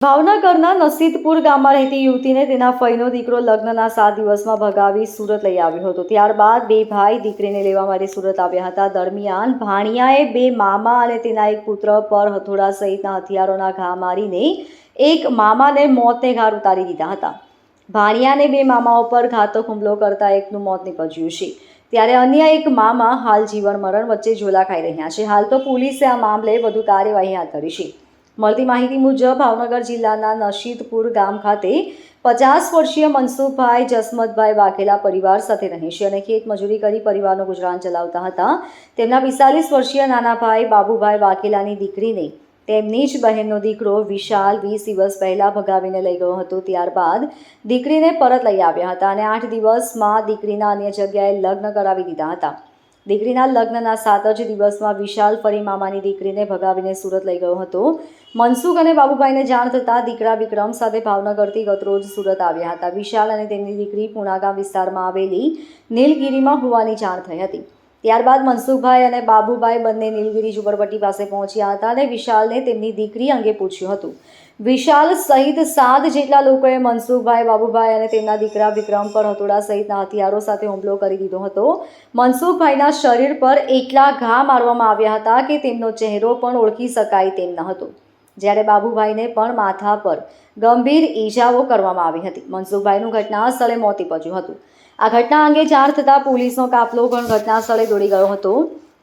ભાવનગરના નસીદપુર ગામમાં રહેતી યુવતીને તેના ફઈનો દીકરો લગ્નના 7 દિવસમાં ભગાવી સુરત લઈ આવ્યો હતો। ત્યારબાદ બે ભાઈ દીકરીને લેવા માટે સુરત આવ્યા હતા। દરમિયાન ભાણિયાએ બે મામા અને તેના એક પુત્ર પર હથોડા સહિતના હથિયારોના ઘા મારીને એક મામાને મોતને ઘાટ ઉતારી દીધા હતા। ભાણિયાને બે મામાઓ પર ઘાતક હુમલો કરતા એકનું મોત નીપજ્યું છે, ત્યારે અન્ય એક મામા હાલ જીવન મરણ વચ્ચે ઝોલા ખાઈ રહ્યા છે। હાલ તો પોલીસે આ મામલે વધુ કાર્યવાહી હાથ ધરી છે। મળતી માહિતી મુજબ ભાવનગર જિલ્લાના નસીદપુર ગામ ખાતે 50 વર્ષીય મનસુખભાઈ જસમતભાઈ વાઘેલા પરિવાર સાથે રહે છે અને ખેત મજૂરી કરી પરિવારનું ગુજરાન ચલાવતા હતા। તેમના 45 વર્ષીય નાના ભાઈ બાબુભાઈ વાઘેલાની દીકરીને તેમની જ બહેનનો દીકરો વિશાલ 20 દિવસ પહેલા ભગાવીને લઈ ગયો હતો। ત્યારબાદ દીકરીને પરત લઈ આવ્યા હતા અને 8 દિવસમાં દીકરીના અન્ય જગ્યાએ લગ્ન કરાવી દીધા હતા। દીકરીના લગ્નના 7 જ દિવસમાં વિશાલ ફરી મામાની દીકરીને ભગાવીને સુરત લઈ ગયો હતો। મનસુખ અને બાબુભાઈને જાણ થતાં દીકરા વિક્રમ સાથે ભાવનગરથી ગતરોજ સુરત આવ્યા હતા। વિશાલ અને તેમની દીકરી પુણાગામ વિસ્તારમાં આવેલી નીલગિરીમાં હોવાની જાણ થઈ હતી। ત્યારબાદ મનસુખભાઈ અને બાબુભાઈ બંને નીલગિરી ઝુંપડપટ્ટી પાસે પહોંચ્યા હતા અને વિશાલને તેમની દીકરી અંગે પૂછ્યું હતું। વિશાલ સહિત 7 જેટલા લોકોએ મનસુખભાઈ, બાબુભાઈ અને તેમના દીકરા વિક્રમ પર હથોડા સહિતના હથિયારો સાથે હુમલો કરી દીધો હતો। મનસુખભાઈના શરીર પર એટલા ઘા મારવામાં આવ્યા હતા કે તેમનો ચહેરો પણ ઓળખી શકાય તેમ ન હતો, જ્યારે બાબુભાઈને પણ માથા પર ગંભીર ઈજાઓ કરવામાં આવી હતી। મનસુખભાઈનું ઘટના સ્થળે મોત નીપજ્યું હતું। આ ઘટના અંગે જાણ થતાં પોલીસનો કાફલો પણ ઘટના સ્થળે દોડી ગયો હતો।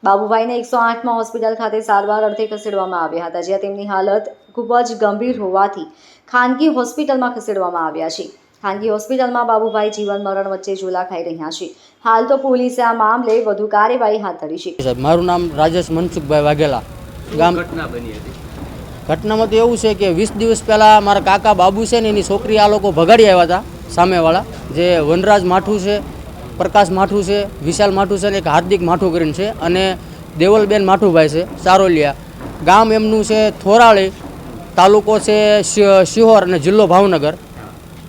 બાબુભાઈને 108માં હોસ્પિટલ ખાતે સારવાર અર્થે ખસેડવામાં આવ્યા હતા, જ્યાં તેમની હાલત ખૂબ જ ગંભીર હોવાથી ખાનગી હોસ્પિટલમાં ખસેડવામાં આવ્યા છે। ખાનગી હોસ્પિટલમાં બાબુભાઈ જીવન મરણ વચ્ચે ઝોલા ખાઈ રહ્યા છે। હાલ તો પોલીસે આ મામલે વધુ કાર્યવાહી હાથ ધરી છે। મારું નામ રાજેશ મનસુખભાઈ વાઘેલા, ગામ ઘટનામાં તો એવું છે કે 20 દિવસ પહેલાં મારા કાકા બાબુ છે ને એની છોકરી આ લોકો ભગાડી આવ્યા હતા, સામેવાળા જે વનરાજ માઠું છે, પ્રકાશ માઠું છે, વિશાલ માઠું છે ને એક હાર્દિક માઠું કરીને છે અને દેવલબેન માઠુભાઈ છે, સારોલિયા ગામ એમનું છે, થોરાળી તાલુકો છે શિહોર અને જિલ્લો ભાવનગર।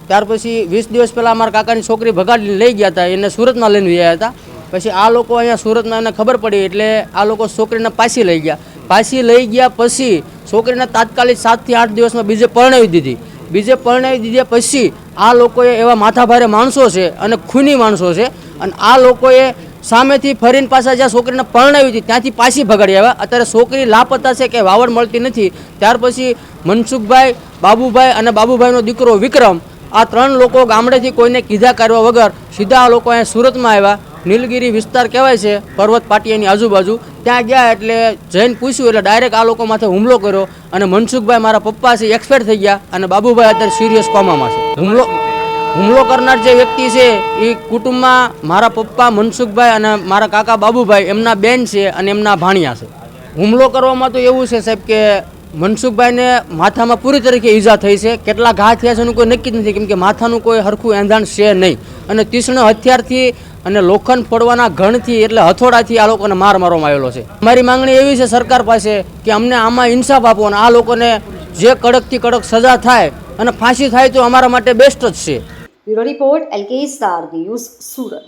ત્યાર પછી 20 દિવસ પહેલાં મારા કાકાની છોકરી ભગાડીને લઈ ગયા હતા, એને સુરતમાં લઈને ગયા હતા। પછી આ લોકો અહીંયા સુરતમાં એને ખબર પડી એટલે આ લોકો છોકરીને પાછી લઈ ગયા। પાછી લઈ ગયા પછી છોકરીને તાત્કાલિક 7 થી 8 દિવસમાં બીજે પરણાવી દીધી। બીજે પરણાવી દીધા પછી આ લોકોએ એવા માથાભારે માણસો છે અને ખૂની માણસો છે અને આ લોકોએ સામેથી ફરીને પાછા જ્યાં છોકરીને પરણાવી હતી ત્યાંથી પાછી ભગાડી આવ્યા। અત્યારે છોકરી લાપતા છે કે વાવડ મળતી નથી। ત્યાર પછી મનસુખભાઈ, બાબુભાઈ અને બાબુભાઈનો દીકરો વિક્રમ આ 3 લોકો ગામડેથી કોઈને કીધા કરવા વગર સીધા આ લોકો અહીંયા સુરતમાં આવ્યા। નીલગિરી વિસ્તાર કહેવાય છે, પર્વત પાટિયાની આજુબાજુ, ત્યાં ગયા એટલે જઈને પૂછ્યું એટલે ડાયરેક્ટ આ લોકો માથે હુમલો કર્યો અને મનસુખભાઈ મારા પપ્પા છે એક્સપાયર થઈ ગયા અને બાબુભાઈ અત્યારે સિરિયસ કોમામાં છે। હુમલો કરનાર જે વ્યક્તિ છે એ કુટુંબમાં મારા પપ્પા મનસુખભાઈ અને મારા કાકા બાબુભાઈ એમના બેન છે અને એમના ભાણિયા છે। હુમલો કરવામાં તો એવું છે સાહેબ કે મનસુખભાઈને માથામાં પૂરી તરીકે ઈજા થઈ છે। કેટલા ઘા થયા છે એનું કોઈ નક્કી નથી, કેમ કે માથાનું કોઈ હરખું એંધાણ છે નહીં અને તીક્ષ્ણ હથિયારથી અને લોખંડ ફોડવાના ઘણથી એટલે હથોડાથી આ લોકોને મારવામાં આવેલો છે। મારી માંગણી એવી છે સરકાર પાસે કે અમને આમાં ઇન્સાફ આપો અને આ લોકોને જે કડકથી કડક સજા થાય અને ફાંસી થાય તો અમારા માટે બેસ્ટ જ છે। Bureau report LK star news, Surat.